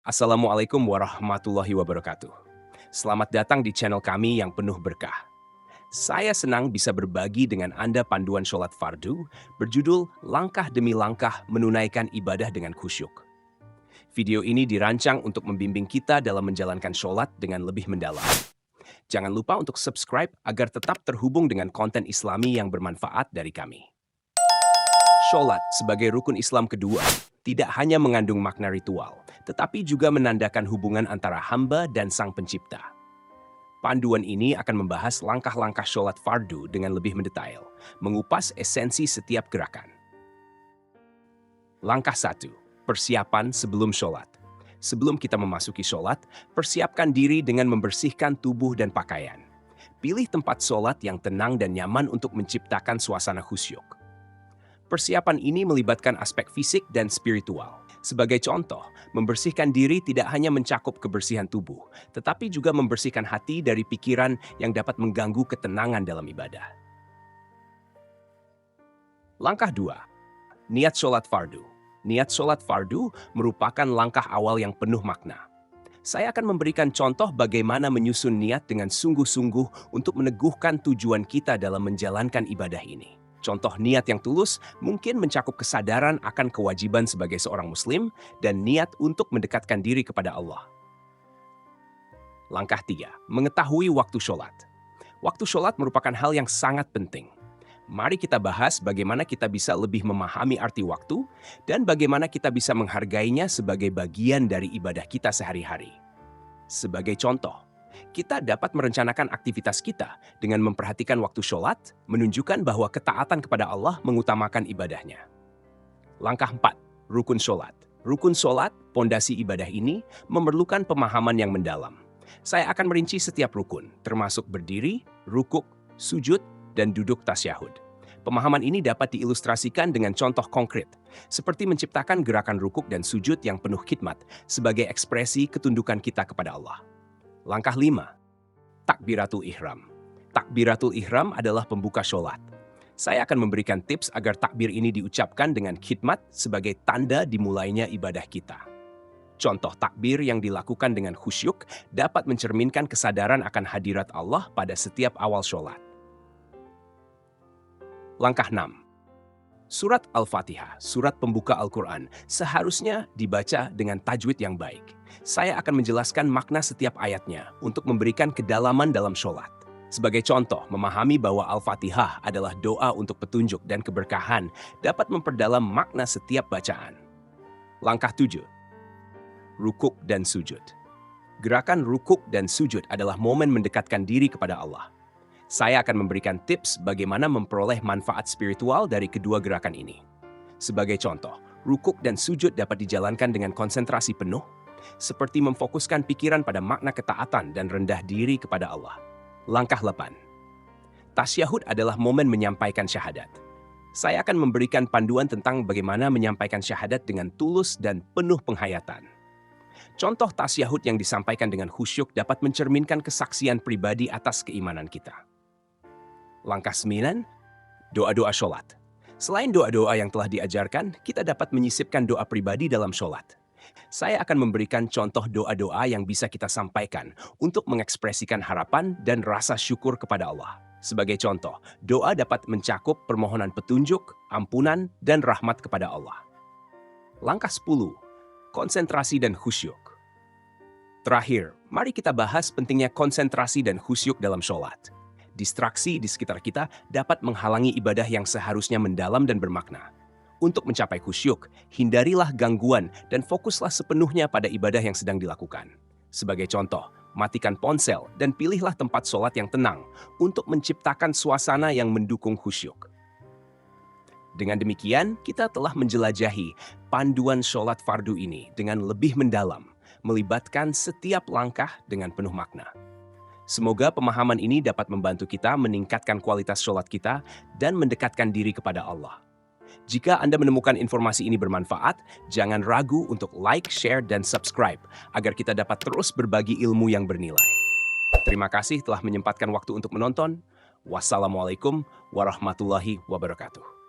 Assalamualaikum warahmatullahi wabarakatuh. Selamat datang di channel kami yang penuh berkah. Saya senang bisa berbagi dengan Anda panduan sholat fardu berjudul Langkah Demi Langkah Menunaikan Ibadah dengan Khusyuk. Video ini dirancang untuk membimbing kita dalam menjalankan sholat dengan lebih mendalam. Jangan lupa untuk subscribe agar tetap terhubung dengan konten Islami yang bermanfaat dari kami. Sholat sebagai rukun Islam kedua tidak hanya mengandung makna ritual, tetapi juga menandakan hubungan antara hamba dan Sang Pencipta. Panduan ini akan membahas langkah-langkah sholat fardu dengan lebih mendetail, mengupas esensi setiap gerakan. Langkah 1. Persiapan sebelum sholat. Sebelum kita memasuki sholat, persiapkan diri dengan membersihkan tubuh dan pakaian. Pilih tempat sholat yang tenang dan nyaman untuk menciptakan suasana khusyuk. Persiapan ini melibatkan aspek fisik dan spiritual. Sebagai contoh, membersihkan diri tidak hanya mencakup kebersihan tubuh, tetapi juga membersihkan hati dari pikiran yang dapat mengganggu ketenangan dalam ibadah. Langkah 2. Niat sholat fardu. Niat sholat fardu merupakan langkah awal yang penuh makna. Saya akan memberikan contoh bagaimana menyusun niat dengan sungguh-sungguh untuk meneguhkan tujuan kita dalam menjalankan ibadah ini. Contoh niat yang tulus mungkin mencakup kesadaran akan kewajiban sebagai seorang muslim dan niat untuk mendekatkan diri kepada Allah. Langkah 3. Mengetahui waktu sholat. Waktu sholat merupakan hal yang sangat penting. Mari kita bahas bagaimana kita bisa lebih memahami arti waktu dan bagaimana kita bisa menghargainya sebagai bagian dari ibadah kita sehari-hari. Sebagai contoh, kita dapat merencanakan aktivitas kita dengan memperhatikan waktu sholat, menunjukkan bahwa ketaatan kepada Allah mengutamakan ibadahnya. Langkah 4. Rukun sholat. Rukun sholat, pondasi ibadah ini, memerlukan pemahaman yang mendalam. Saya akan merinci setiap rukun, termasuk berdiri, rukuk, sujud, dan duduk tasyahud. Pemahaman ini dapat diilustrasikan dengan contoh konkret, seperti menciptakan gerakan rukuk dan sujud yang penuh khidmat sebagai ekspresi ketundukan kita kepada Allah. Langkah 5. Takbiratul Ihram. Takbiratul Ihram adalah pembuka sholat. Saya akan memberikan tips agar takbir ini diucapkan dengan khidmat sebagai tanda dimulainya ibadah kita. Contoh takbir yang dilakukan dengan khusyuk dapat mencerminkan kesadaran akan hadirat Allah pada setiap awal sholat. Langkah 6. Surat Al-Fatihah, surat pembuka Al-Quran, seharusnya dibaca dengan tajwid yang baik. Saya akan menjelaskan makna setiap ayatnya untuk memberikan kedalaman dalam sholat. Sebagai contoh, memahami bahwa Al-Fatihah adalah doa untuk petunjuk dan keberkahan dapat memperdalam makna setiap bacaan. Langkah 7. Rukuk dan sujud. Gerakan rukuk dan sujud adalah momen mendekatkan diri kepada Allah. Saya akan memberikan tips bagaimana memperoleh manfaat spiritual dari kedua gerakan ini. Sebagai contoh, rukuk dan sujud dapat dijalankan dengan konsentrasi penuh, seperti memfokuskan pikiran pada makna ketaatan dan rendah diri kepada Allah. Langkah 8. Tasyahud adalah momen menyampaikan syahadat. Saya akan memberikan panduan tentang bagaimana menyampaikan syahadat dengan tulus dan penuh penghayatan. Contoh tasyahud yang disampaikan dengan khusyuk dapat mencerminkan kesaksian pribadi atas keimanan kita. Langkah 9. Doa-doa sholat. Selain doa-doa yang telah diajarkan, kita dapat menyisipkan doa pribadi dalam sholat. Saya akan memberikan contoh doa-doa yang bisa kita sampaikan untuk mengekspresikan harapan dan rasa syukur kepada Allah. Sebagai contoh, doa dapat mencakup permohonan petunjuk, ampunan, dan rahmat kepada Allah. Langkah 10. Konsentrasi dan khusyuk. Terakhir, mari kita bahas pentingnya konsentrasi dan khusyuk dalam sholat. Distraksi di sekitar kita dapat menghalangi ibadah yang seharusnya mendalam dan bermakna. Untuk mencapai khusyuk, hindarilah gangguan dan fokuslah sepenuhnya pada ibadah yang sedang dilakukan. Sebagai contoh, matikan ponsel dan pilihlah tempat sholat yang tenang untuk menciptakan suasana yang mendukung khusyuk. Dengan demikian, kita telah menjelajahi panduan sholat fardu ini dengan lebih mendalam, melibatkan setiap langkah dengan penuh makna. Semoga pemahaman ini dapat membantu kita meningkatkan kualitas sholat kita dan mendekatkan diri kepada Allah. Jika Anda menemukan informasi ini bermanfaat, jangan ragu untuk like, share, dan subscribe agar kita dapat terus berbagi ilmu yang bernilai. Terima kasih telah menyempatkan waktu untuk menonton. Wassalamualaikum warahmatullahi wabarakatuh.